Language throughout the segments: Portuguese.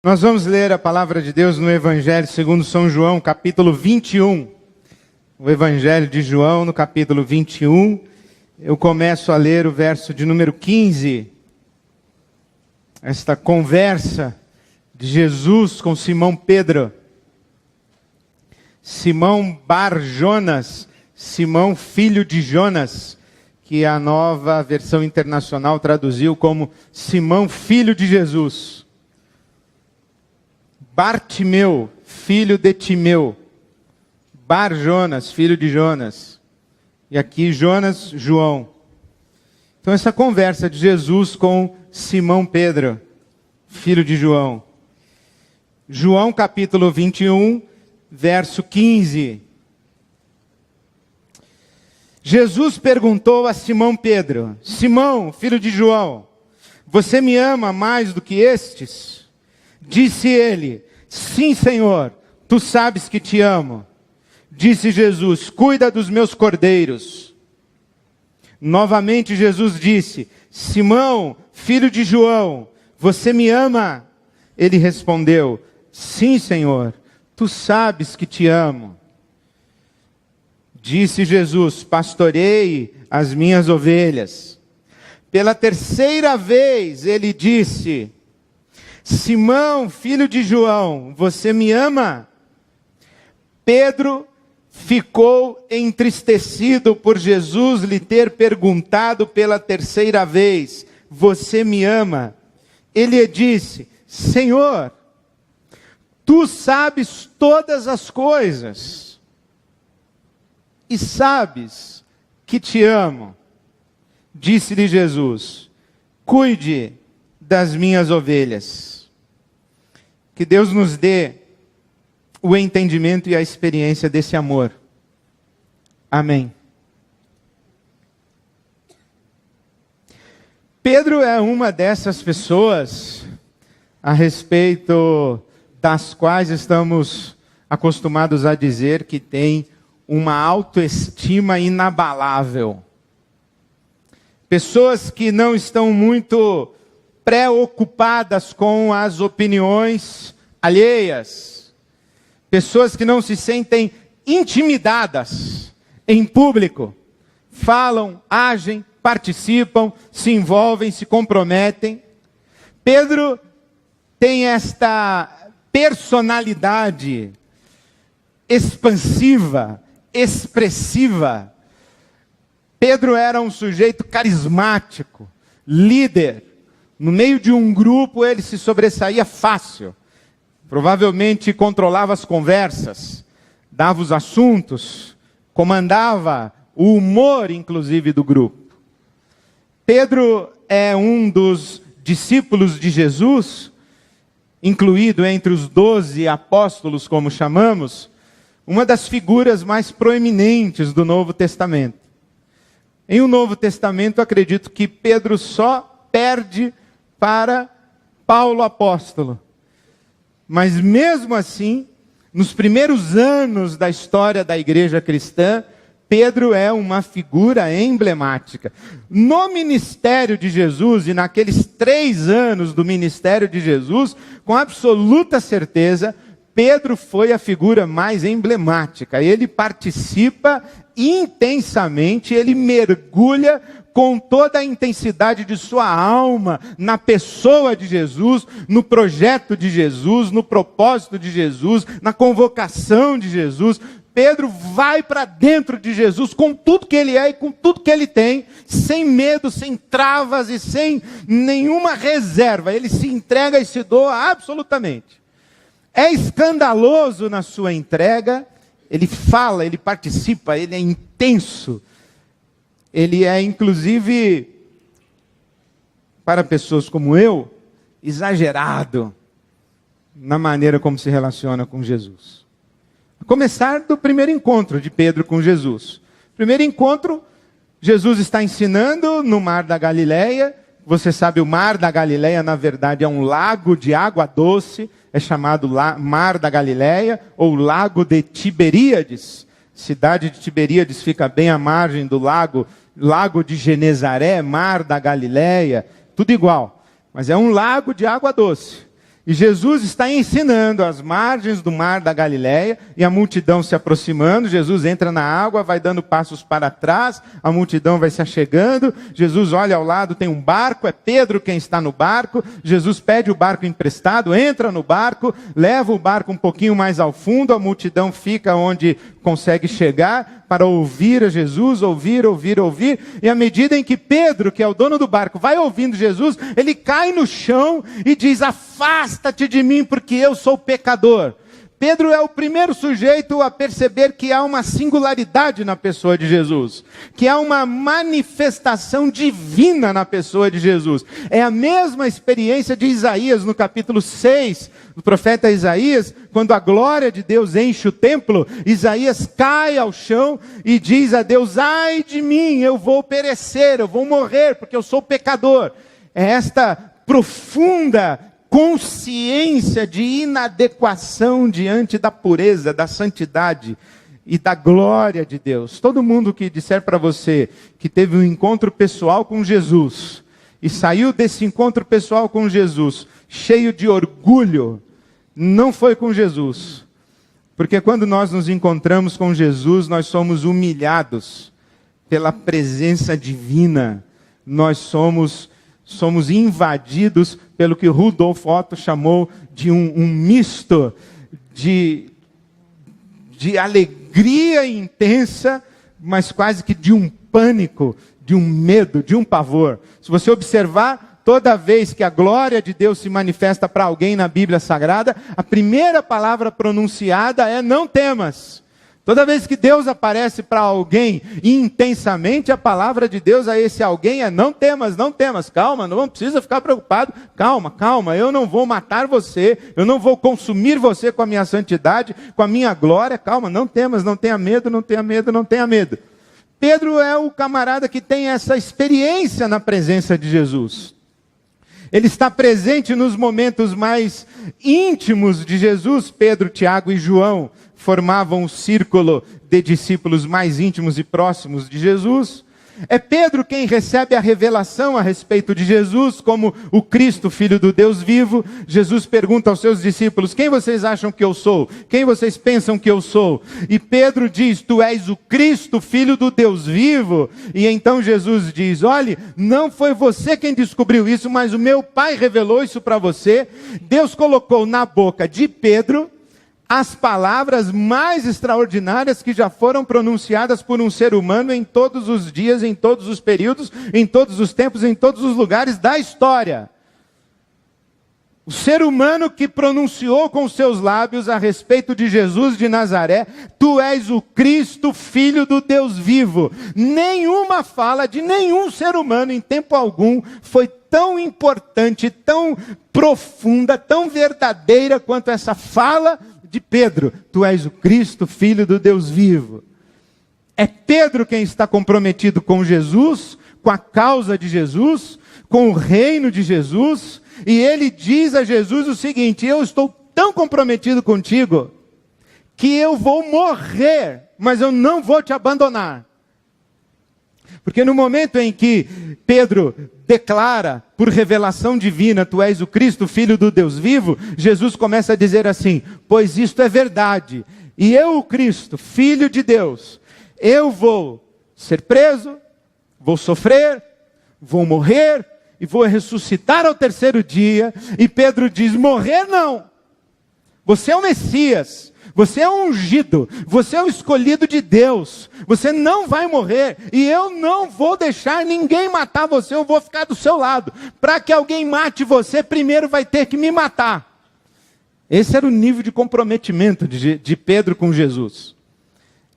Nós vamos ler a palavra de Deus no Evangelho segundo São João, capítulo 21. O Evangelho de João, no capítulo 21. Eu começo a ler o verso de número 15. Esta conversa de Jesus com Simão Pedro. Simão Bar Jonas, Simão filho de Jonas, que a nova versão internacional traduziu como Simão filho de Jesus. Bartimeu, filho de Timeu. Bar Jonas, filho de Jonas. E aqui Jonas, João. Então essa conversa de Jesus com Simão Pedro, filho de João. João capítulo 21, verso 15. Jesus perguntou a Simão Pedro: Simão, filho de João, você me ama mais do que estes? Disse ele: sim, Senhor, tu sabes que te amo. Disse Jesus: cuida dos meus cordeiros. Novamente Jesus disse: Simão, filho de João, você me ama? Ele respondeu: sim, Senhor, tu sabes que te amo. Disse Jesus: pastoreie as minhas ovelhas. Pela terceira vez ele disse: Simão, filho de João, você me ama? Pedro ficou entristecido por Jesus lhe ter perguntado pela terceira vez: você me ama? Ele disse: Senhor, tu sabes todas as coisas e sabes que te amo. Disse-lhe Jesus: cuide das minhas ovelhas. Que Deus nos dê o entendimento e a experiência desse amor. Amém. Pedro é uma dessas pessoas a respeito das quais estamos acostumados a dizer que tem uma autoestima inabalável. Pessoas que não estão muito preocupadas com as opiniões alheias. Pessoas que não se sentem intimidadas em público. Falam, agem, participam, se envolvem, se comprometem. Pedro tem esta personalidade expansiva, expressiva. Pedro era um sujeito carismático, líder. No meio de um grupo ele se sobressaía fácil. Provavelmente controlava as conversas, dava os assuntos, comandava o humor, inclusive, do grupo. Pedro é um dos discípulos de Jesus, incluído entre os 12 apóstolos, como chamamos, uma das figuras mais proeminentes do Novo Testamento. Em o Novo Testamento, acredito que Pedro só perde para Paulo apóstolo. Mas mesmo assim, nos primeiros anos da história da igreja cristã, Pedro é uma figura emblemática. No ministério de Jesus, e naqueles 3 anos do ministério de Jesus, com absoluta certeza, Pedro foi a figura mais emblemática. Ele participa intensamente, ele mergulha com toda a intensidade de sua alma na pessoa de Jesus, no projeto de Jesus, no propósito de Jesus, na convocação de Jesus. Pedro vai para dentro de Jesus com tudo que ele é e com tudo que ele tem, sem medo, sem travas e sem nenhuma reserva. Ele se entrega e se doa absolutamente. É escandaloso na sua entrega, ele fala, ele participa, ele é intenso. Ele é, inclusive, para pessoas como eu, exagerado na maneira como se relaciona com Jesus. A começar do primeiro encontro de Pedro com Jesus. Primeiro encontro, Jesus está ensinando no Mar da Galileia. Você sabe, o Mar da Galileia, na verdade, é um lago de água doce. É chamado Mar da Galileia, ou Lago de Tiberíades. Cidade de Tiberíades fica bem à margem do lago de Genezaré, Mar da Galileia, tudo igual. Mas é um lago de água doce. E Jesus está ensinando às margens do mar da Galileia, e a multidão se aproximando. Jesus entra na água, vai dando passos para trás, a multidão vai se achegando. Jesus olha ao lado, tem um barco, é Pedro quem está no barco. Jesus pede o barco emprestado, entra no barco, leva o barco um pouquinho mais ao fundo, a multidão fica onde consegue chegar para ouvir a Jesus, ouvir. E à medida em que Pedro, que é o dono do barco, vai ouvindo Jesus, ele cai no chão e diz: afasta-te de mim, porque eu sou pecador. Pedro é o primeiro sujeito a perceber que há uma singularidade na pessoa de Jesus, que há uma manifestação divina na pessoa de Jesus. É a mesma experiência de Isaías no capítulo 6, do profeta Isaías, quando a glória de Deus enche o templo. Isaías cai ao chão e diz a Deus: ai de mim, eu vou perecer, eu vou morrer, porque eu sou pecador. É esta profunda consciência de inadequação diante da pureza, da santidade e da glória de Deus. Todo mundo que disser para você que teve um encontro pessoal com Jesus e saiu desse encontro pessoal com Jesus cheio de orgulho, não foi com Jesus. Porque quando nós nos encontramos com Jesus, nós somos humilhados pela presença divina. Nós somos invadidos pelo que Rudolf Otto chamou de um misto de alegria intensa, mas quase que de um pânico, de um medo, de um pavor. Se você observar, toda vez que a glória de Deus se manifesta para alguém na Bíblia Sagrada, a primeira palavra pronunciada é: não temas. Toda vez que Deus aparece para alguém intensamente, a palavra de Deus a esse alguém é: não temas, calma, não precisa ficar preocupado, calma, eu não vou matar você, eu não vou consumir você com a minha santidade, com a minha glória, calma, não temas, não tenha medo. Pedro é o camarada que tem essa experiência na presença de Jesus. Ele está presente nos momentos mais íntimos de Jesus. Pedro, Tiago e João formavam o círculo de discípulos mais íntimos e próximos de Jesus. É Pedro quem recebe a revelação a respeito de Jesus como o Cristo, Filho do Deus vivo. Jesus pergunta aos seus discípulos: quem vocês acham que eu sou? Quem vocês pensam que eu sou? E Pedro diz: tu és o Cristo, Filho do Deus vivo. E então Jesus diz: olhe, não foi você quem descobriu isso, mas o meu Pai revelou isso para você. Deus colocou na boca de Pedro as palavras mais extraordinárias que já foram pronunciadas por um ser humano em todos os dias, em todos os períodos, em todos os tempos, em todos os lugares da história. O ser humano que pronunciou com seus lábios a respeito de Jesus de Nazaré: tu és o Cristo, Filho do Deus vivo. Nenhuma fala de nenhum ser humano em tempo algum foi tão importante, tão profunda, tão verdadeira quanto essa fala de Pedro: tu és o Cristo, Filho do Deus vivo. É Pedro quem está comprometido com Jesus, com a causa de Jesus, com o reino de Jesus, e ele diz a Jesus o seguinte: eu estou tão comprometido contigo, que eu vou morrer, mas eu não vou te abandonar. Porque no momento em que Pedro declara, por revelação divina, tu és o Cristo, Filho do Deus vivo, Jesus começa a dizer assim: pois isto é verdade, e eu, o Cristo, Filho de Deus, eu vou ser preso, vou sofrer, vou morrer, e vou ressuscitar ao terceiro dia. E Pedro diz: morrer não, você é o Messias, você é o ungido, você é o escolhido de Deus, você não vai morrer, e eu não vou deixar ninguém matar você, eu vou ficar do seu lado. Para que alguém mate você, primeiro vai ter que me matar. Esse era o nível de comprometimento de Pedro com Jesus.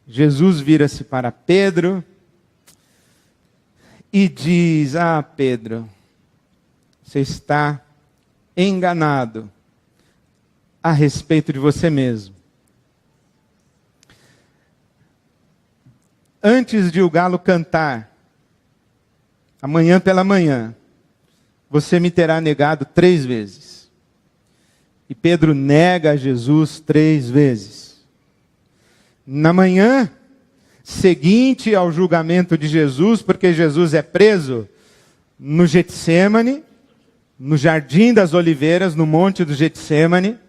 Jesus vira-se para Pedro e diz: ah, Pedro, você está enganado a respeito de você mesmo. Antes de o galo cantar, amanhã pela manhã, você me terá negado 3 vezes. E Pedro nega a Jesus 3 vezes. Na manhã seguinte ao julgamento de Jesus, porque Jesus é preso no Getsêmani, no Jardim das Oliveiras, no Monte do Getsêmani,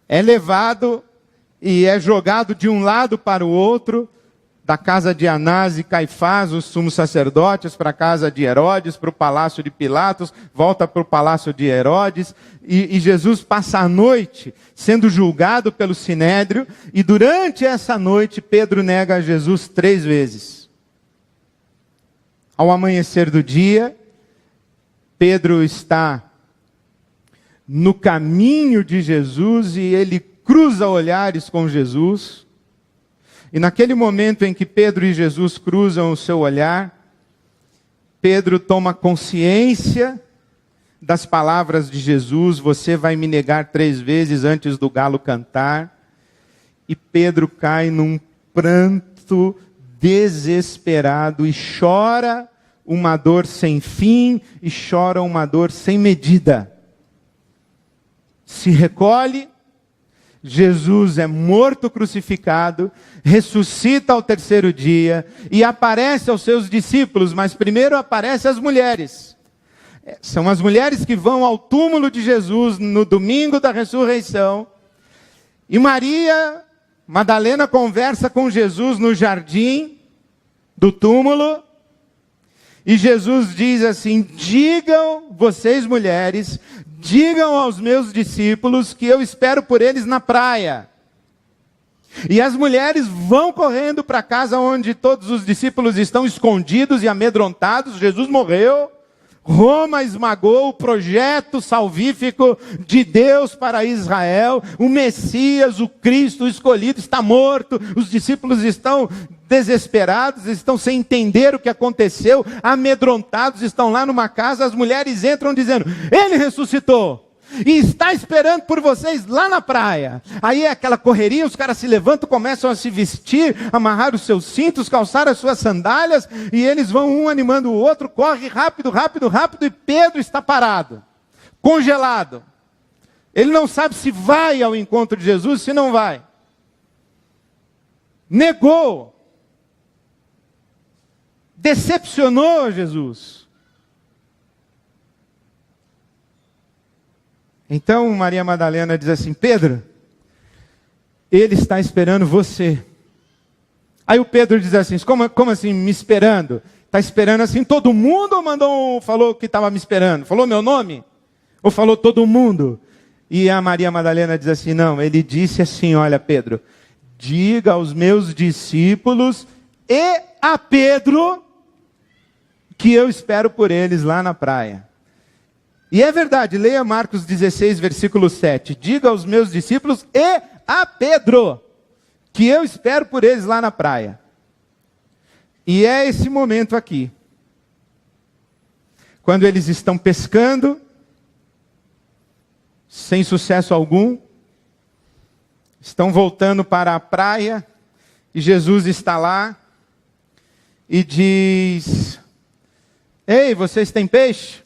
é levado e é jogado de um lado para o outro, da casa de Anás e Caifás, os sumos sacerdotes, para a casa de Herodes, para o palácio de Pilatos, volta para o palácio de Herodes, e Jesus passa a noite sendo julgado pelo Sinédrio, e durante essa noite Pedro nega a Jesus 3 vezes. Ao amanhecer do dia, Pedro está no caminho de Jesus e ele cruza olhares com Jesus. E naquele momento em que Pedro e Jesus cruzam o seu olhar, Pedro toma consciência das palavras de Jesus: você vai me negar 3 vezes antes do galo cantar. E Pedro cai num pranto desesperado e chora uma dor sem fim e chora uma dor sem medida. Se recolhe, Jesus é morto crucificado, ressuscita ao 3º dia e aparece aos seus discípulos, mas primeiro aparece às mulheres. São as mulheres que vão ao túmulo de Jesus no domingo da ressurreição. E Maria Madalena conversa com Jesus no jardim do túmulo. E Jesus diz assim: digam, vocês mulheres, digam aos meus discípulos que eu espero por eles na praia. E as mulheres vão correndo para a casa onde todos os discípulos estão escondidos e amedrontados. Jesus morreu. Roma esmagou o projeto salvífico de Deus para Israel. O Messias, o Cristo escolhido, está morto. Os discípulos estão desesperados, estão sem entender o que aconteceu, amedrontados, estão lá numa casa. As mulheres entram dizendo: ele ressuscitou e está esperando por vocês lá na praia. Aí é aquela correria, os caras se levantam, começam a se vestir, amarrar os seus cintos, calçar as suas sandálias, e eles vão um animando o outro, corre rápido, rápido, rápido, e Pedro está parado, congelado. Ele não sabe se vai ao encontro de Jesus, se não vai. Negou. Decepcionou Jesus. Então Maria Madalena diz assim: Pedro, ele está esperando você. Aí o Pedro diz assim: como assim me esperando? Está esperando assim todo mundo ou falou que estava me esperando? Falou meu nome? Ou falou todo mundo? E a Maria Madalena diz assim: não, ele disse assim: olha Pedro, diga aos meus discípulos e a Pedro que eu espero por eles lá na praia. E é verdade, leia Marcos 16, versículo 7. Diga aos meus discípulos e a Pedro que eu espero por eles lá na praia. E é esse momento aqui. Quando eles estão pescando, sem sucesso algum, estão voltando para a praia, e Jesus está lá, e diz: ei, vocês têm peixe?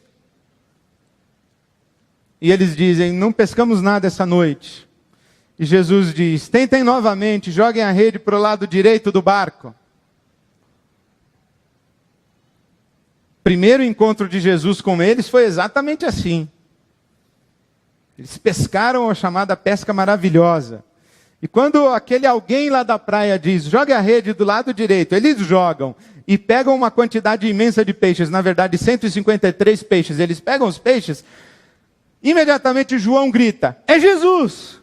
E eles dizem: não pescamos nada essa noite. E Jesus diz: tentem novamente, joguem a rede para o lado direito do barco. Primeiro encontro de Jesus com eles foi exatamente assim. Eles pescaram a chamada pesca maravilhosa. E quando aquele alguém lá da praia diz: jogue a rede do lado direito, eles jogam e pegam uma quantidade imensa de peixes, na verdade 153 peixes. Eles pegam os peixes, imediatamente João grita: é Jesus!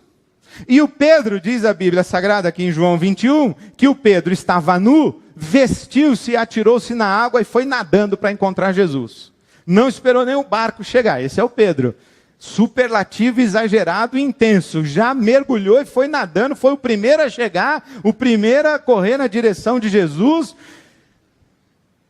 E o Pedro, diz a Bíblia Sagrada aqui em João 21, que o Pedro estava nu, vestiu-se, atirou-se na água e foi nadando para encontrar Jesus. Não esperou nem o barco chegar. Esse é o Pedro. Superlativo, exagerado e intenso. Já mergulhou e foi nadando, foi o primeiro a chegar, o primeiro a correr na direção de Jesus.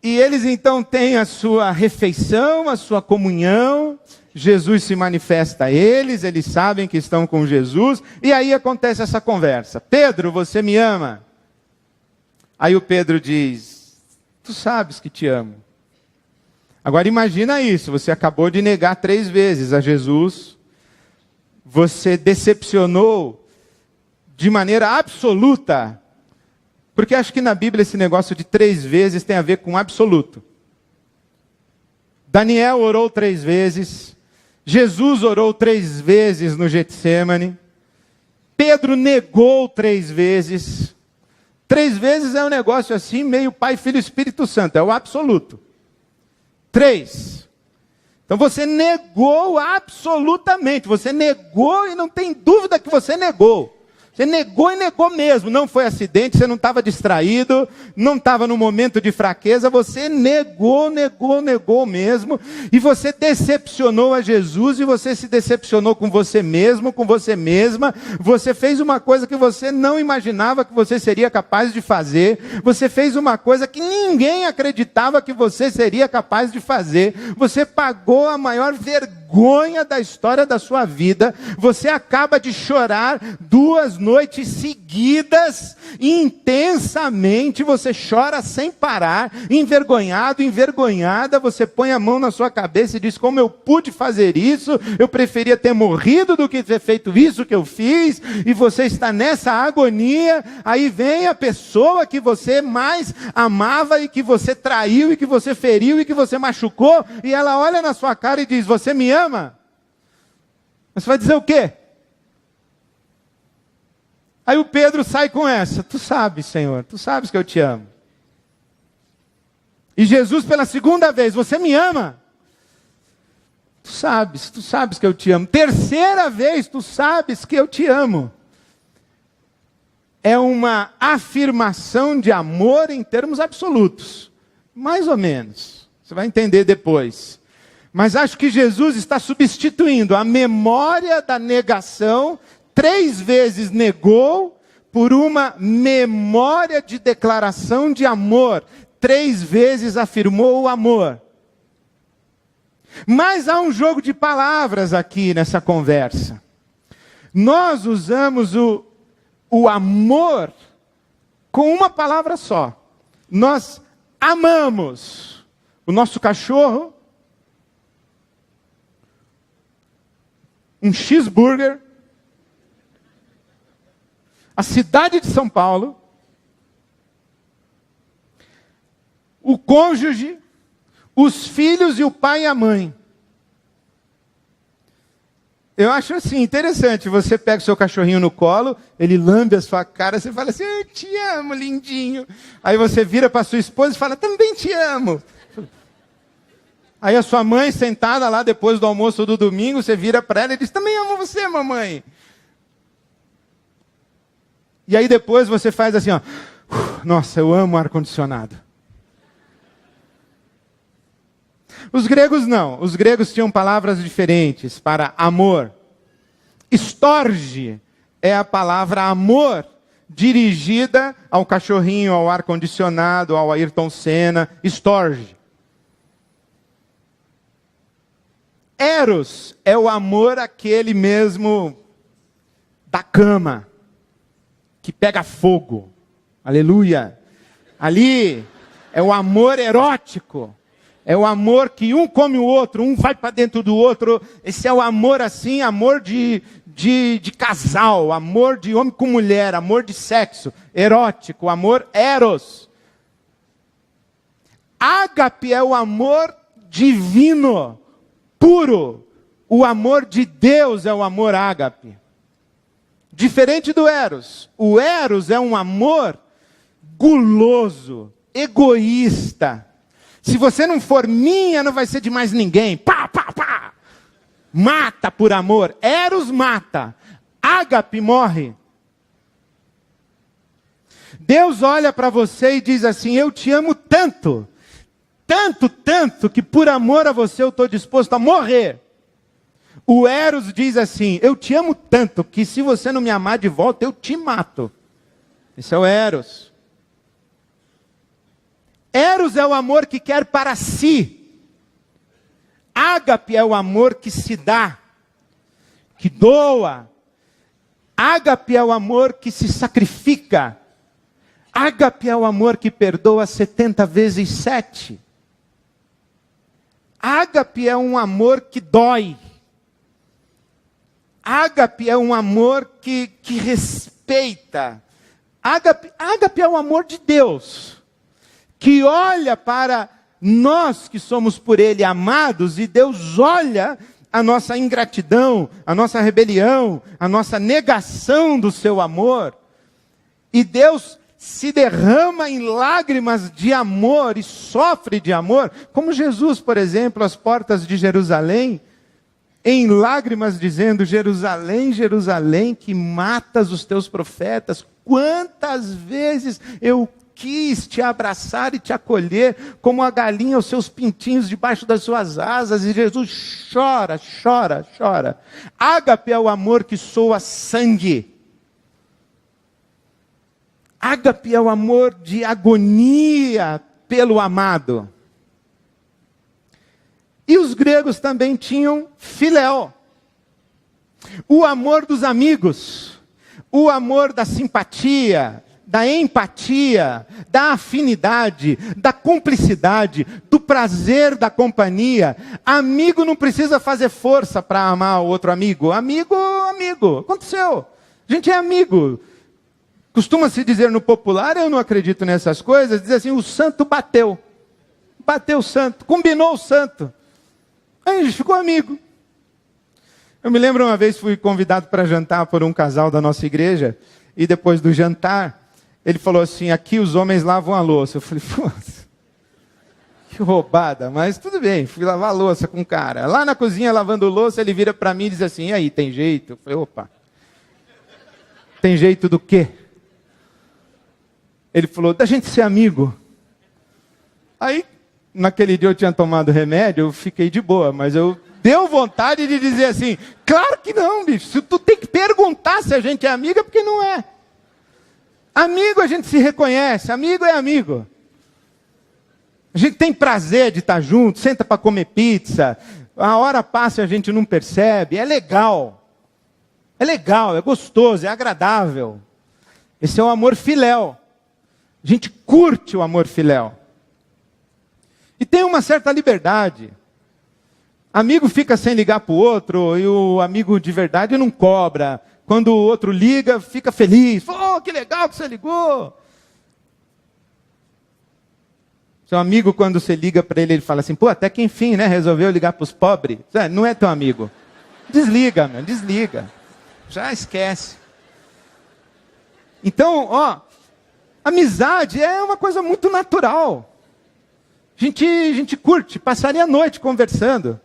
E eles então têm a sua refeição, a sua comunhão. Jesus se manifesta a eles, eles sabem que estão com Jesus, e aí acontece essa conversa: Pedro, você me ama? Aí o Pedro diz: tu sabes que te amo. Agora imagina isso, você acabou de negar 3 vezes a Jesus, você decepcionou de maneira absoluta, porque acho que na Bíblia esse negócio de 3 vezes tem a ver com absoluto. Daniel orou 3 vezes, Jesus orou 3 vezes no Getsêmani. Pedro negou 3 vezes. 3 vezes é um negócio assim, meio Pai, Filho e Espírito Santo. É o absoluto. 3. Então você negou absolutamente. Você negou e não tem dúvida que você negou. Você negou e negou mesmo. Não foi acidente, você não estava distraído, não estava num momento de fraqueza. Você negou mesmo. E você decepcionou a Jesus e você se decepcionou com você mesmo, com você mesma. Você fez uma coisa que você não imaginava que você seria capaz de fazer. Você fez uma coisa que ninguém acreditava que você seria capaz de fazer. Você pagou a maior vergonha da história da sua vida. Você acaba de chorar 2 noites seguidas, intensamente, você chora sem parar, envergonhado, envergonhada, você põe a mão na sua cabeça e diz, como eu pude fazer isso, eu preferia ter morrido do que ter feito isso que eu fiz, e você está nessa agonia, aí vem a pessoa que você mais amava, e que você traiu, e que você feriu, e que você machucou, e ela olha na sua cara e diz, você me ama? Você vai dizer o quê? Aí o Pedro sai com essa, tu sabes, Senhor, tu sabes que eu te amo. E Jesus pela 2ª vez, você me ama? Tu sabes que eu te amo. 3ª vez, tu sabes que eu te amo. É uma afirmação de amor em termos absolutos. Mais ou menos. Você vai entender depois. Mas acho que Jesus está substituindo a memória da negação. 3 vezes negou por uma memória de declaração de amor. 3 vezes afirmou o amor. Mas há um jogo de palavras aqui nessa conversa. Nós usamos o amor com uma palavra só. Nós amamos o nosso cachorro, um cheeseburger, a cidade de São Paulo, o cônjuge, os filhos e o pai e a mãe. Eu acho assim, interessante, você pega o seu cachorrinho no colo, ele lambe a sua cara, você fala assim, eu te amo, lindinho. Aí você vira para sua esposa e fala, também te amo. Aí a sua mãe sentada lá depois do almoço do domingo, você vira para ela e diz, também amo você, mamãe. E aí depois você faz assim, ó, nossa, eu amo ar-condicionado. Os gregos não, os gregos tinham palavras diferentes para amor. Storge é a palavra amor, dirigida ao cachorrinho, ao ar-condicionado, ao Ayrton Senna, storge. Eros é o amor aquele mesmo da cama, que pega fogo. Aleluia. Ali é o amor erótico. É o amor que um come o outro, um vai para dentro do outro. Esse é o amor assim, amor de casal, amor de homem com mulher, amor de sexo, erótico, amor eros. Ágape é o amor divino, puro. O amor de Deus é o amor ágape. Diferente do eros. O eros é um amor guloso, egoísta. Se você não for minha, não vai ser de mais ninguém. Pá, pá, pá. Mata por amor. Eros mata. Ágape morre. Deus olha para você e diz assim, eu te amo tanto. Tanto, tanto, que por amor a você eu estou disposto a morrer. O eros diz assim, eu te amo tanto, que se você não me amar de volta, eu te mato. Esse é o eros. Eros é o amor que quer para si. Ágape é o amor que se dá, que doa. Ágape é o amor que se sacrifica. Ágape é o amor que perdoa 70 vezes 7. Ágape é um amor que dói. Ágape é um amor que respeita. Ágape é o amor de Deus, que olha para nós que somos por Ele amados, e Deus olha a nossa ingratidão, a nossa rebelião, a nossa negação do seu amor. E Deus se derrama em lágrimas de amor e sofre de amor, como Jesus, por exemplo, às portas de Jerusalém, em lágrimas dizendo: Jerusalém, Jerusalém, que matas os teus profetas, quantas vezes eu quis te abraçar e te acolher, como a galinha os seus pintinhos debaixo das suas asas. E Jesus chora, chora, chora. Ágape é o amor que soa sangue. Ágape é o amor de agonia pelo amado. E os gregos também tinham filéu. O amor dos amigos, o amor da simpatia, da empatia, da afinidade, da cumplicidade, do prazer da companhia. Amigo não precisa fazer força para amar o outro amigo. Amigo, amigo, aconteceu. A gente é amigo. Costuma-se dizer no popular, eu não acredito nessas coisas, diz assim: o santo bateu. Bateu o santo, combinou o santo. Aí a gente ficou amigo. Eu me lembro uma vez, fui convidado para jantar por um casal da nossa igreja, e depois do jantar, ele falou assim: aqui os homens lavam a louça. Eu falei: pô, que roubada, mas tudo bem, fui lavar a louça com o cara. Lá na cozinha, lavando louça, ele vira para mim e diz assim: e aí, tem jeito? Eu falei: opa, tem jeito do quê? Ele falou: da gente ser amigo. Aí, naquele dia eu tinha tomado remédio, eu fiquei de boa, mas eu deu vontade de dizer assim: claro que não, bicho. Se tu tem que perguntar se a gente é amigo, é porque não é. Amigo a gente se reconhece, amigo é amigo. A gente tem prazer de estar junto, senta para comer pizza, a hora passa e a gente não percebe, é legal. É legal, é gostoso, é agradável. Esse é o amor filéu. A gente curte o amor filéu. E tem uma certa liberdade. Amigo fica sem ligar para o outro, e o amigo de verdade não cobra. Quando o outro liga, fica feliz. Oh, que legal que você ligou. Seu amigo, quando você liga para ele, ele fala assim: pô, até que enfim, né? Resolveu ligar para os pobres. Não é teu amigo. Desliga, meu, desliga. Já esquece. Então, amizade é uma coisa muito natural. A gente curte, passaria a noite conversando.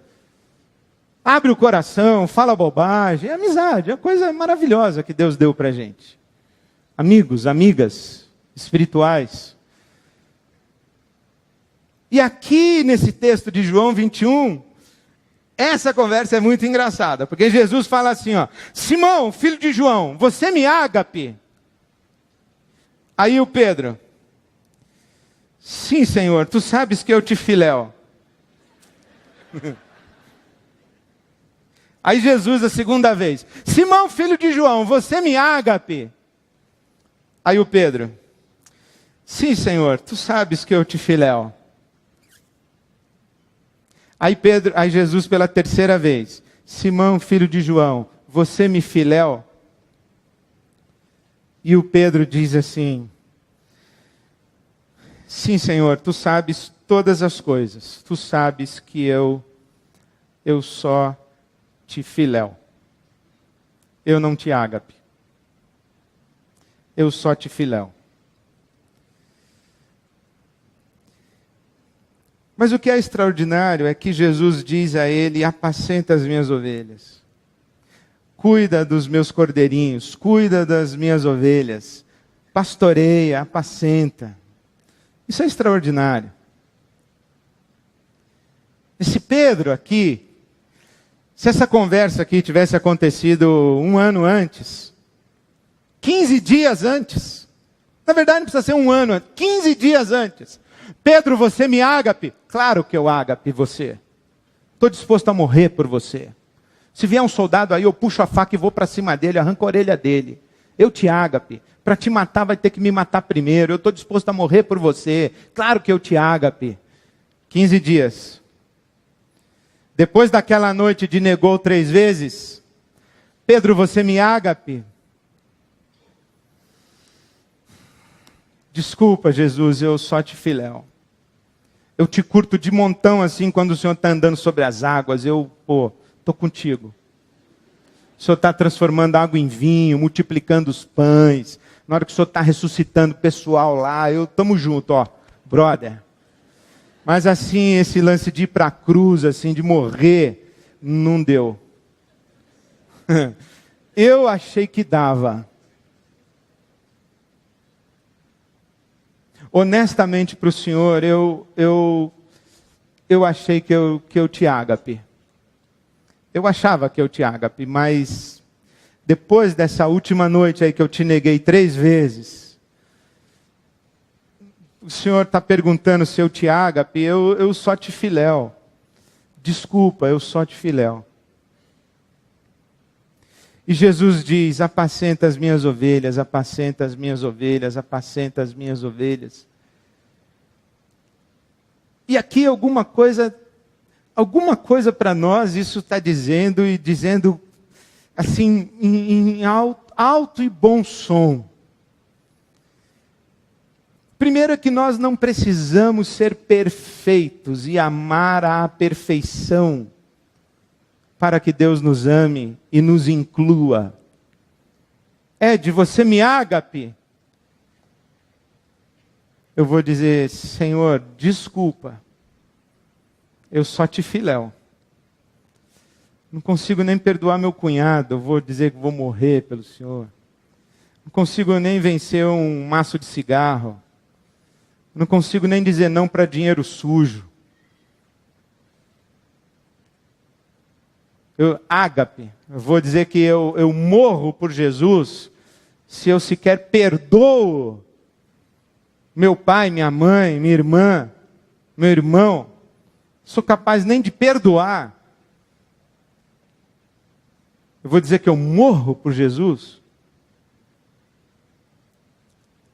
Abre o coração, fala bobagem. É amizade, é uma coisa maravilhosa que Deus deu para a gente. Amigos, amigas espirituais. E aqui nesse texto de João 21, essa conversa é muito engraçada, porque Jesus fala assim, Simão, filho de João, você me ágape? Aí o Pedro: sim, Senhor, tu sabes que eu te filéu. Aí Jesus, a segunda vez: Simão, filho de João, você me ágape? Aí o Pedro: sim, Senhor, tu sabes que eu te filéu. Aí Jesus, pela terceira vez: Simão, filho de João, você me filéu? E o Pedro diz assim: sim, Senhor, tu sabes todas as coisas. Tu sabes que eu só te filéu. Eu não te ágape. Eu só te filéu. Mas o que é extraordinário é que Jesus diz a ele: apacenta as minhas ovelhas. Cuida dos meus cordeirinhos, cuida das minhas ovelhas. Pastoreia, apacenta. Isso é extraordinário. Esse Pedro aqui, se essa conversa aqui tivesse acontecido um ano antes, 15 dias antes, na verdade não precisa ser um ano antes, 15 dias antes: Pedro, você me ágape? Claro que eu ágape você. Estou disposto a morrer por você. Se vier um soldado aí, eu puxo a faca e vou para cima dele, arranco a orelha dele. Eu te ágape. Para te matar, vai ter que me matar primeiro. Eu estou disposto a morrer por você. Claro que eu te ágape. 15 dias. Depois daquela noite de negou 3 vezes: Pedro, você me ágape? Desculpa, Jesus, eu só te filéu. Eu te curto de montão assim quando o Senhor está andando sobre as águas. Eu estou contigo. O Senhor está transformando água em vinho, multiplicando os pães. Na hora que o Senhor está ressuscitando o pessoal lá, estamos juntos, ó, brother. Mas assim, esse lance de ir para a cruz, assim, de morrer, não deu. Eu achei que dava. Honestamente para o Senhor, eu achei que eu te ágape. Eu achava que eu te ágape, mas depois dessa última noite aí que eu te neguei 3 vezes, o Senhor está perguntando se eu te ágape, eu só te filéu. Desculpa, eu só te filéu. E Jesus diz, apacenta as minhas ovelhas, apacenta as minhas ovelhas, apacenta as minhas ovelhas. E aqui alguma coisa para nós isso está dizendo, e dizendo assim, em alto e bom som. Primeiro é que nós não precisamos ser perfeitos e amar à perfeição para que Deus nos ame e nos inclua. Ed, você me ágape? Eu vou dizer, Senhor, desculpa, eu só te filéu. Não consigo nem perdoar meu cunhado, eu vou dizer que vou morrer pelo Senhor. Não consigo nem vencer um maço de cigarro. Não consigo nem dizer não para dinheiro sujo. Ágape, eu vou dizer que eu morro por Jesus, se eu sequer perdoo meu pai, minha mãe, minha irmã, meu irmão, sou capaz nem de perdoar. Eu vou dizer que eu morro por Jesus?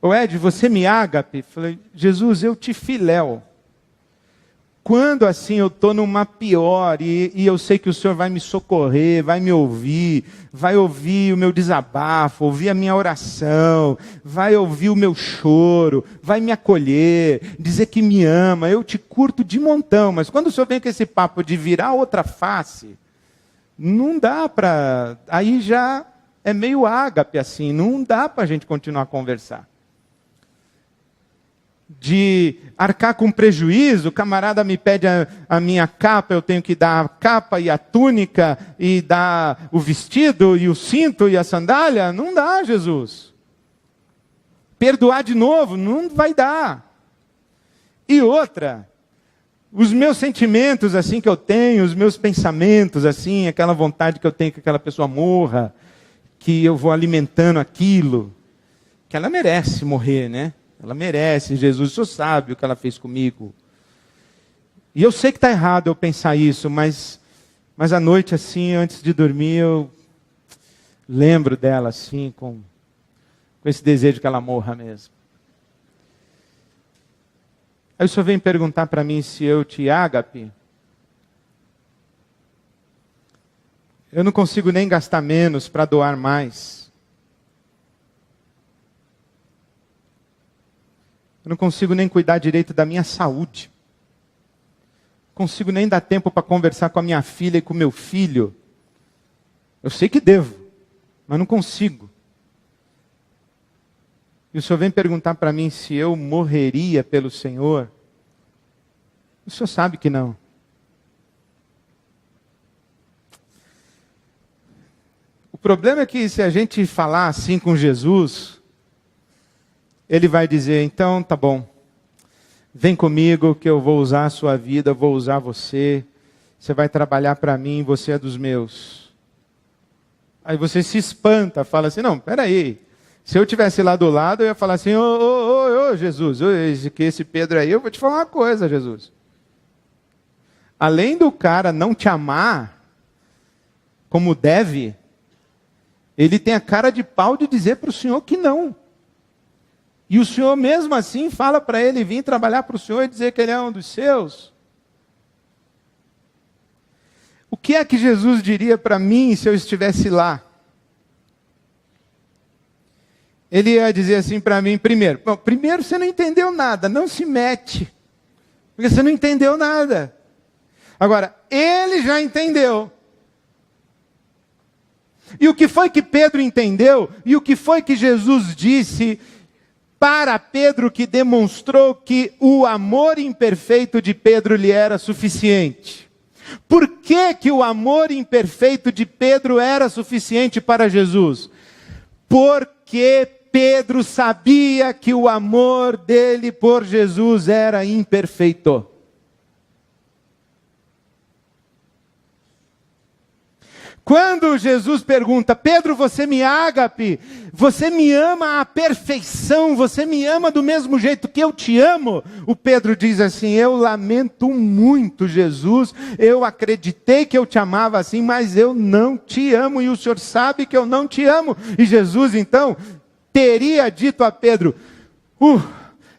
Ô Ed, você me ágape? Falei, Jesus, eu te filéu. Quando assim eu estou numa pior e eu sei que o Senhor vai me socorrer, vai me ouvir, vai ouvir o meu desabafo, ouvir a minha oração, vai ouvir o meu choro, vai me acolher, dizer que me ama, eu te curto de montão. Mas quando o Senhor vem com esse papo de virar outra face, não dá para... Aí já é meio ágape assim, não dá para a gente continuar a conversar. De arcar com prejuízo, o camarada me pede a minha capa, eu tenho que dar a capa e a túnica, e dar o vestido, e o cinto, e a sandália, não dá, Jesus. Perdoar de novo, não vai dar. E outra, os meus sentimentos assim que eu tenho, os meus pensamentos assim, aquela vontade que eu tenho que aquela pessoa morra, que eu vou alimentando aquilo, que ela merece morrer, né? Ela merece, Jesus, o Senhor sabe o que ela fez comigo. E eu sei que está errado eu pensar isso, mas à noite assim, antes de dormir, eu lembro dela assim, com esse desejo que ela morra mesmo. Aí o Senhor vem perguntar para mim se eu te ágape. Eu não consigo nem gastar menos para doar mais. Eu não consigo nem cuidar direito da minha saúde. Não consigo nem dar tempo para conversar com a minha filha e com o meu filho. Eu sei que devo, mas não consigo. E o Senhor vem perguntar para mim se eu morreria pelo Senhor. O Senhor sabe que não. O problema é que se a gente falar assim com Jesus, Ele vai dizer, então tá bom, vem comigo que eu vou usar a sua vida, vou usar você, você vai trabalhar para mim, você é dos meus. Aí você se espanta, fala assim, não, peraí, se eu estivesse lá do lado, eu ia falar assim, ô Jesus, esse Pedro aí, eu vou te falar uma coisa, Jesus. Além do cara não te amar como deve, ele tem a cara de pau de dizer para o Senhor que não. E o Senhor mesmo assim fala para ele vir trabalhar para o Senhor e dizer que ele é um dos seus. O que é que Jesus diria para mim se eu estivesse lá? Ele ia dizer assim para mim, primeiro você não entendeu nada, não se mete, porque você não entendeu nada. Agora, ele já entendeu. E o que foi que Pedro entendeu? E o que foi que Jesus disse para Pedro, que demonstrou que o amor imperfeito de Pedro lhe era suficiente? Por que que o amor imperfeito de Pedro era suficiente para Jesus? Porque Pedro sabia que o amor dele por Jesus era imperfeito. Quando Jesus pergunta: Pedro, você me ágape, você me ama à perfeição, você me ama do mesmo jeito que eu te amo? O Pedro diz assim: eu lamento muito, Jesus, eu acreditei que eu te amava assim, mas eu não te amo, e o Senhor sabe que eu não te amo. E Jesus então teria dito a Pedro: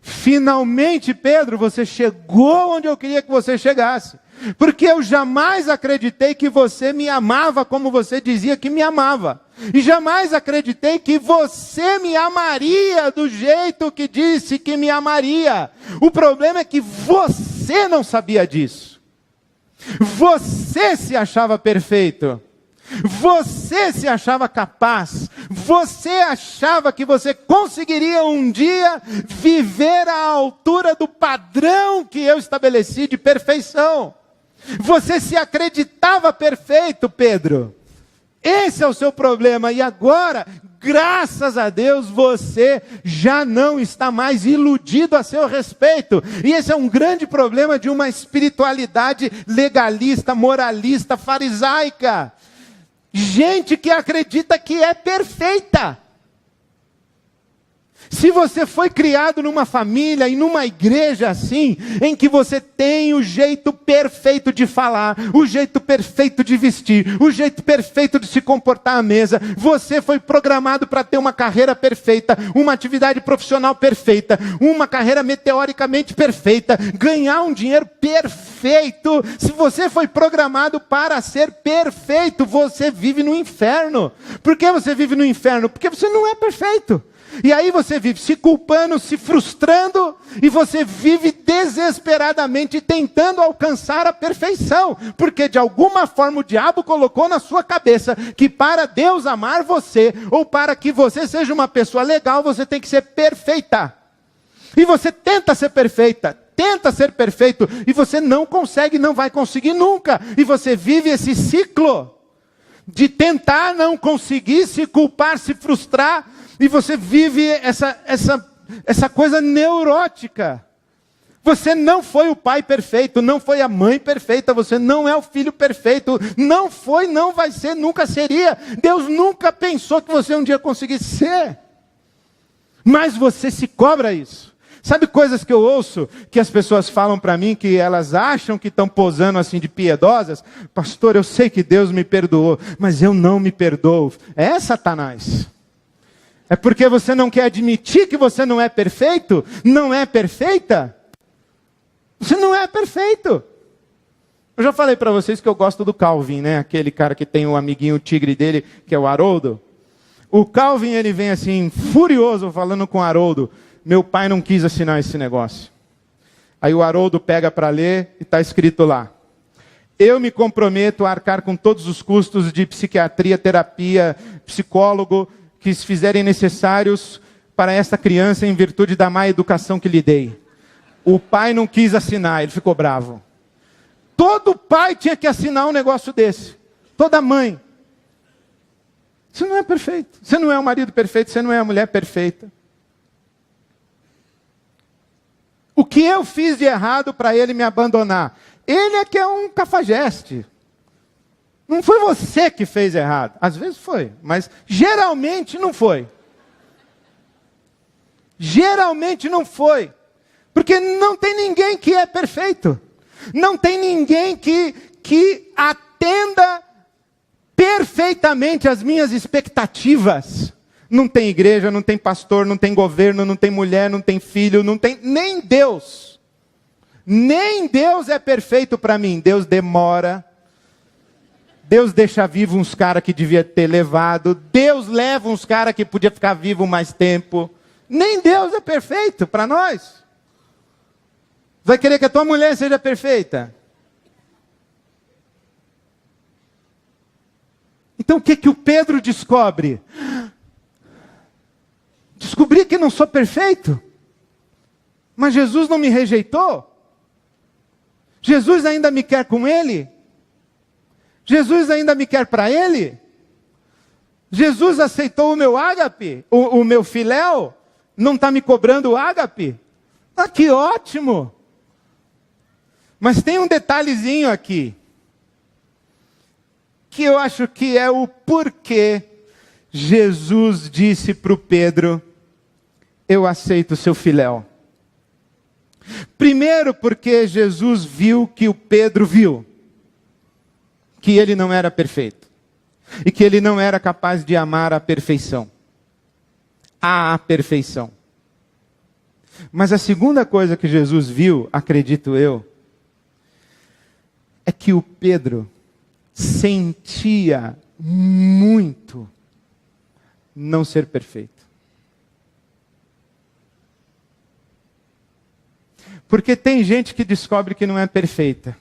finalmente, Pedro, você chegou onde eu queria que você chegasse. Porque eu jamais acreditei que você me amava como você dizia que me amava. E jamais acreditei que você me amaria do jeito que disse que me amaria. O problema é que você não sabia disso. Você se achava perfeito. Você se achava capaz. Você achava que você conseguiria um dia viver à altura do padrão que eu estabeleci de perfeição. Você se acreditava perfeito, Pedro. Esse é o seu problema. E agora, graças a Deus, você já não está mais iludido a seu respeito. E esse é um grande problema de uma espiritualidade legalista, moralista, farisaica. Gente que acredita que é perfeita. Se você foi criado numa família e numa igreja assim, em que você tem o jeito perfeito de falar, o jeito perfeito de vestir, o jeito perfeito de se comportar à mesa, você foi programado para ter uma carreira perfeita, uma atividade profissional perfeita, uma carreira meteoricamente perfeita, ganhar um dinheiro perfeito. Se você foi programado para ser perfeito, você vive no inferno. Por que você vive no inferno? Porque você não é perfeito. E aí você vive se culpando, se frustrando, e você vive desesperadamente tentando alcançar a perfeição, porque de alguma forma o diabo colocou na sua cabeça que para Deus amar você, ou para que você seja uma pessoa legal, você tem que ser perfeita. E você tenta ser perfeita, tenta ser perfeito, e você não consegue, não vai conseguir nunca. E você vive esse ciclo de tentar não conseguir, se culpar, se frustrar, e você vive essa coisa neurótica. Você não foi o pai perfeito, não foi a mãe perfeita, você não é o filho perfeito, não foi, não vai ser, nunca seria. Deus nunca pensou que você um dia conseguisse ser. Mas você se cobra isso. Sabe coisas que eu ouço, que as pessoas falam para mim, que elas acham que estão posando assim de piedosas? Pastor, eu sei que Deus me perdoou, mas eu não me perdoo. É Satanás. É porque você não quer admitir que você não é perfeito? Não é perfeita? Você não é perfeito. Eu já falei para vocês que eu gosto do Calvin, né? Aquele cara que tem o amiguinho tigre dele, que é o Haroldo. O Calvin, ele vem assim, furioso, falando com o Haroldo: meu pai não quis assinar esse negócio. Aí o Haroldo pega para ler e está escrito lá: eu me comprometo a arcar com todos os custos de psiquiatria, terapia, psicólogo, que se fizerem necessários para esta criança em virtude da má educação que lhe dei. O pai não quis assinar, ele ficou bravo. Todo pai tinha que assinar um negócio desse. Toda mãe. Você não é perfeito. Você não é um marido perfeito, você não é a mulher perfeita. O que eu fiz de errado para ele me abandonar? Ele é que é um cafajeste. Não foi você que fez errado. Às vezes foi, mas geralmente não foi. Geralmente não foi. Porque não tem ninguém que é perfeito. Não tem ninguém que atenda perfeitamente às minhas expectativas. Não tem igreja, não tem pastor, não tem governo, não tem mulher, não tem filho, não tem nem Deus. Nem Deus é perfeito para mim. Deus demora. Deus deixa vivo uns caras que devia ter levado. Deus leva uns caras que podia ficar vivo mais tempo. Nem Deus é perfeito para nós. Vai querer que a tua mulher seja perfeita? Então o que o Pedro descobre? Descobri que não sou perfeito. Mas Jesus não me rejeitou? Jesus ainda me quer com Ele? Jesus ainda me quer para Ele? Jesus aceitou o meu ágape? O meu filéu? Não está me cobrando o ágape? Ah, que ótimo! Mas tem um detalhezinho aqui, que eu acho que é o porquê Jesus disse para o Pedro: eu aceito o seu filéu. Primeiro, porque Jesus viu que o Pedro viu que ele não era perfeito e que ele não era capaz de amar a perfeição. A perfeição. Mas a segunda coisa que Jesus viu, acredito eu, é que o Pedro sentia muito não ser perfeito. Porque tem gente que descobre que não é perfeita.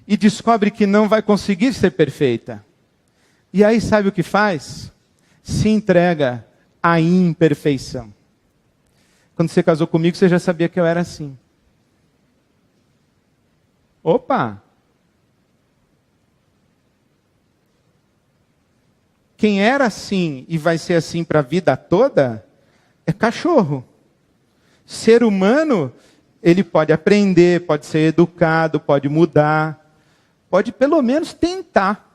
E descobre que não vai conseguir ser perfeita. E aí sabe o que faz? Se entrega à imperfeição. Quando você casou comigo, você já sabia que eu era assim. Opa! Quem era assim e vai ser assim para a vida toda, é cachorro. Ser humano, ele pode aprender, pode ser educado, pode mudar, pode pelo menos tentar.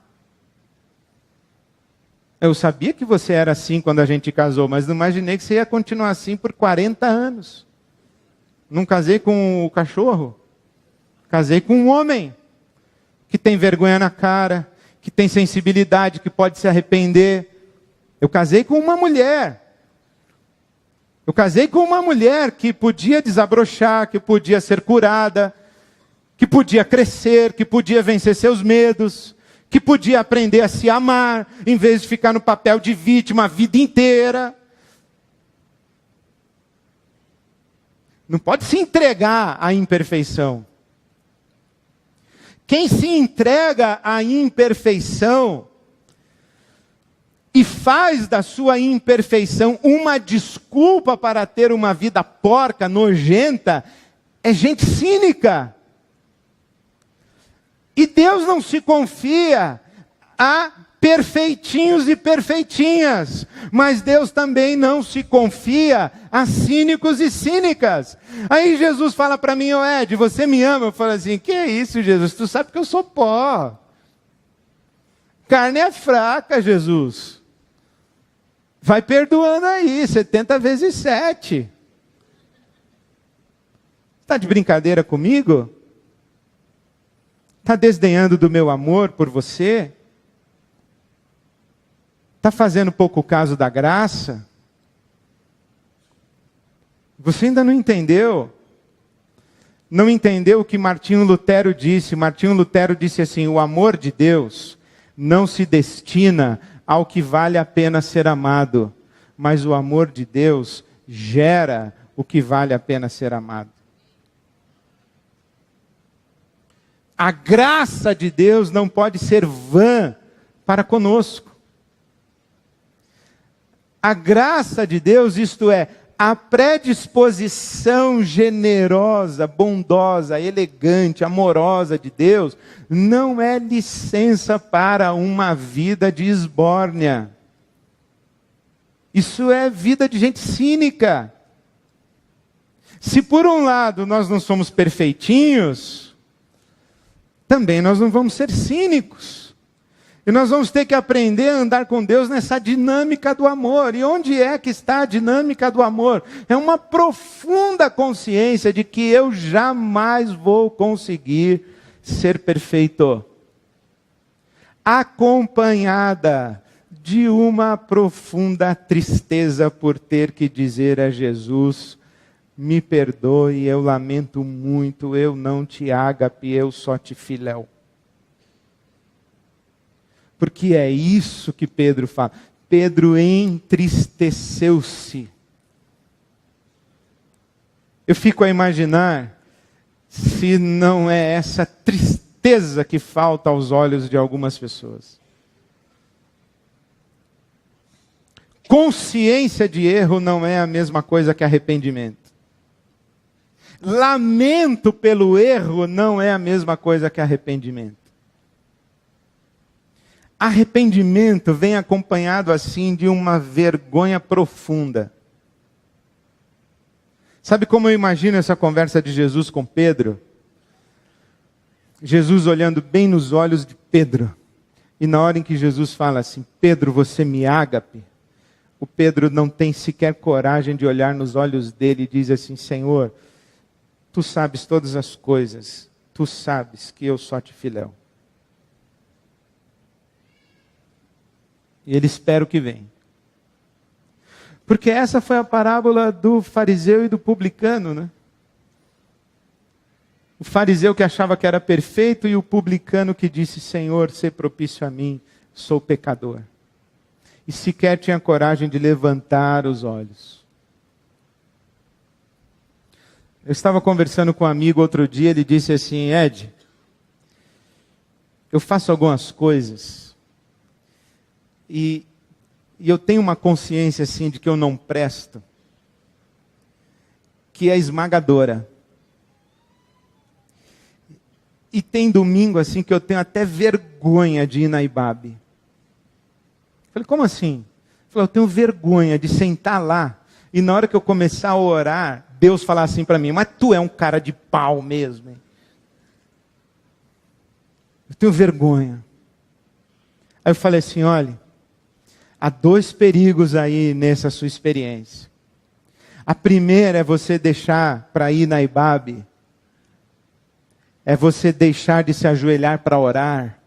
Eu sabia que você era assim quando a gente casou, mas não imaginei que você ia continuar assim por 40 anos. Não casei com o cachorro, casei com um homem que tem vergonha na cara, que tem sensibilidade, que pode se arrepender. Eu casei com uma mulher. Eu casei com uma mulher que podia desabrochar, que podia ser curada, que podia crescer, que podia vencer seus medos, que podia aprender a se amar, em vez de ficar no papel de vítima a vida inteira. Não pode se entregar à imperfeição. Quem se entrega à imperfeição e faz da sua imperfeição uma desculpa para ter uma vida porca, nojenta, é gente cínica. E Deus não se confia a perfeitinhos e perfeitinhas, mas Deus também não se confia a cínicos e cínicas. Aí Jesus fala para mim: ô Ed, você me ama? Eu falo assim: que é isso, Jesus? Tu sabe que eu sou pó. Carne é fraca, Jesus. Vai perdoando aí, 70 vezes 7. Está de brincadeira comigo? Está desdenhando do meu amor por você? Está fazendo pouco caso da graça? Você ainda não entendeu? Não entendeu o que Martinho Lutero disse? Martinho Lutero disse assim: o amor de Deus não se destina ao que vale a pena ser amado, mas o amor de Deus gera o que vale a pena ser amado. A graça de Deus não pode ser vã para conosco. A graça de Deus, isto é, a predisposição generosa, bondosa, elegante, amorosa de Deus, não é licença para uma vida de esbórnia. Isso é vida de gente cínica. Se por um lado nós não somos perfeitinhos, também nós não vamos ser cínicos. E nós vamos ter que aprender a andar com Deus nessa dinâmica do amor. E onde é que está a dinâmica do amor? É uma profunda consciência de que eu jamais vou conseguir ser perfeito. Acompanhada de uma profunda tristeza por ter que dizer a Jesus: me perdoe, eu lamento muito, eu não te ágape, eu só te filéu. Porque é isso que Pedro fala. Pedro entristeceu-se. Eu fico a imaginar se não é essa tristeza que falta aos olhos de algumas pessoas. Consciência de erro não é a mesma coisa que arrependimento. Lamento pelo erro não é a mesma coisa que arrependimento. Arrependimento vem acompanhado assim de uma vergonha profunda. Sabe como eu imagino essa conversa de Jesus com Pedro? Jesus olhando bem nos olhos de Pedro. E na hora em que Jesus fala assim, Pedro, você me ágape. O Pedro não tem sequer coragem de olhar nos olhos dele e diz assim, Senhor, tu sabes todas as coisas. Tu sabes que eu só te filéu. E ele espera o que vem. Porque essa foi a parábola do fariseu e do publicano, né? O fariseu que achava que era perfeito e o publicano que disse, Senhor, sê propício a mim, sou pecador. E sequer tinha coragem de levantar os olhos. Eu estava conversando com um amigo outro dia, ele disse assim, Ed, eu faço algumas coisas e eu tenho uma consciência assim de que eu não presto, que é esmagadora. E tem domingo assim que eu tenho até vergonha de ir na Ibabe. Falei, como assim? Ele falou, eu tenho vergonha de sentar lá e na hora que eu começar a orar, Deus falar assim para mim, mas tu é um cara de pau mesmo. Hein? Eu tenho vergonha. Aí eu falei assim, olha, há 2 perigos aí nessa sua experiência. A primeira é você deixar para ir na Ibabe, é você deixar de se ajoelhar para orar,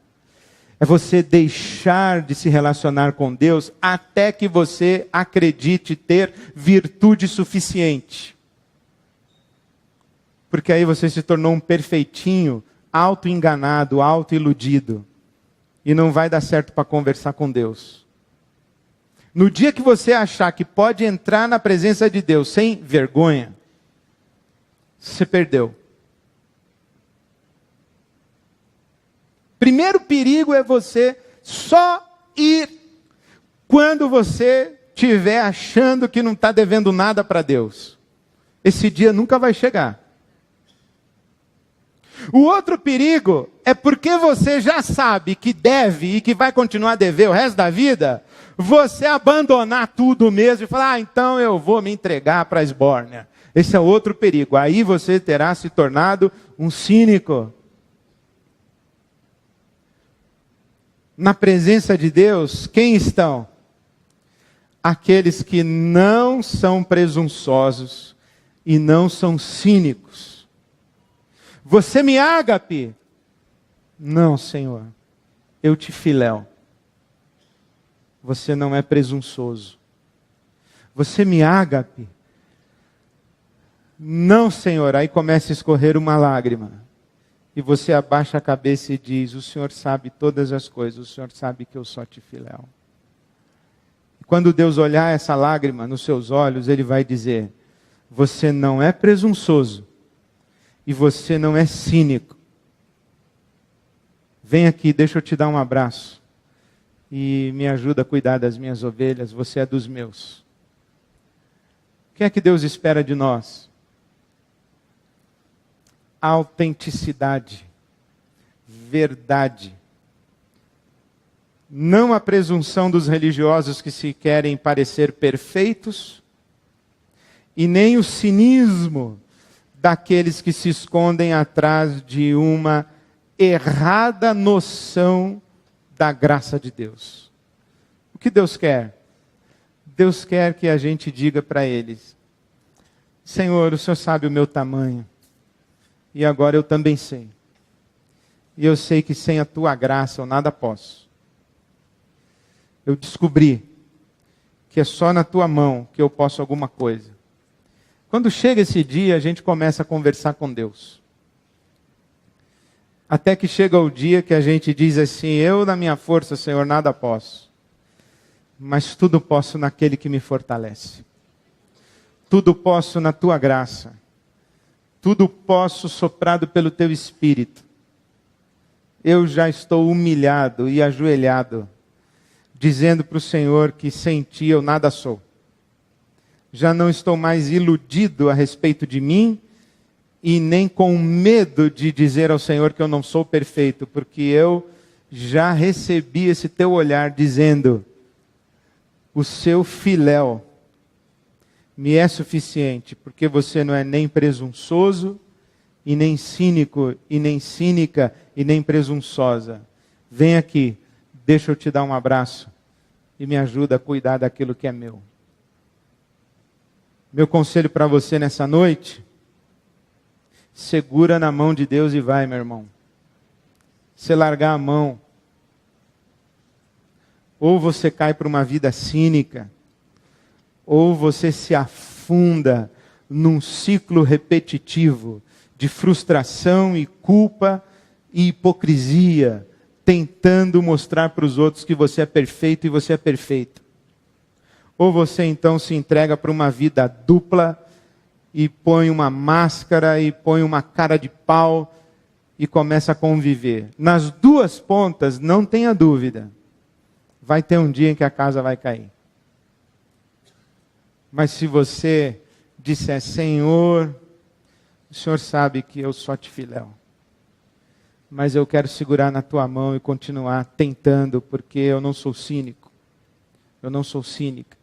é você deixar de se relacionar com Deus até que você acredite ter virtude suficiente. Porque aí você se tornou um perfeitinho, auto-enganado, auto-iludido. E não vai dar certo para conversar com Deus. No dia que você achar que pode entrar na presença de Deus sem vergonha, você perdeu. Primeiro perigo é você só ir quando você estiver achando que não está devendo nada para Deus. Esse dia nunca vai chegar. O outro perigo é porque você já sabe que deve e que vai continuar a dever o resto da vida, você abandonar tudo mesmo e falar, então eu vou me entregar para a esbórnia. Esse é outro perigo. Aí você terá se tornado um cínico. Na presença de Deus, quem estão? Aqueles que não são presunçosos e não são cínicos. Você me ágape? Não, Senhor, eu te filéu. Você não é presunçoso. Você me ágape? Não, Senhor, aí começa a escorrer uma lágrima. E você abaixa a cabeça e diz, o Senhor sabe todas as coisas, o Senhor sabe que eu só te filéu. E quando Deus olhar essa lágrima nos seus olhos, Ele vai dizer, você não é presunçoso e você não é cínico. Vem aqui, deixa eu te dar um abraço e me ajuda a cuidar das minhas ovelhas, você é dos meus. O que é que Deus espera de nós? Autenticidade, verdade. Não a presunção dos religiosos que se querem parecer perfeitos, e nem o cinismo daqueles que se escondem atrás de uma errada noção da graça de Deus. O que Deus quer? Deus quer que a gente diga para eles, Senhor, o Senhor sabe o meu tamanho. E agora eu também sei. E eu sei que sem a tua graça eu nada posso. Eu descobri que é só na tua mão que eu posso alguma coisa. Quando chega esse dia, a gente começa a conversar com Deus. Até que chega o dia que a gente diz assim, eu na minha força, Senhor, nada posso. Mas tudo posso naquele que me fortalece. Tudo posso na tua graça. Tudo posso soprado pelo teu Espírito. Eu já estou humilhado e ajoelhado, dizendo para o Senhor que sem ti eu nada sou. Já não estou mais iludido a respeito de mim e nem com medo de dizer ao Senhor que eu não sou perfeito, porque eu já recebi esse teu olhar dizendo: o seu filéu me é suficiente, porque você não é nem presunçoso, e nem cínico, e nem cínica, e nem presunçosa. Vem aqui, deixa eu te dar um abraço, e me ajuda a cuidar daquilo que é meu. Meu conselho para você nessa noite: segura na mão de Deus e vai, meu irmão. Se largar a mão, ou você cai para uma vida cínica, ou você se afunda num ciclo repetitivo de frustração e culpa e hipocrisia, tentando mostrar para os outros que você é perfeito e você é perfeito. Ou você então se entrega para uma vida dupla e põe uma máscara e põe uma cara de pau e começa a conviver. Nas duas pontas, não tenha dúvida, vai ter um dia em que a casa vai cair. Mas se você disser: Senhor, o Senhor sabe que eu só te filéu, mas eu quero segurar na tua mão e continuar tentando, porque eu não sou cínico, eu não sou cínica,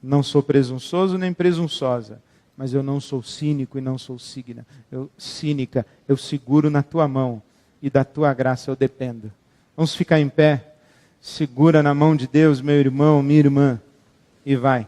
não sou presunçoso nem presunçosa, mas eu não sou cínico e não sou cínica, eu seguro na tua mão e da tua graça eu dependo. Vamos ficar em pé, segura na mão de Deus, meu irmão, minha irmã, e vai.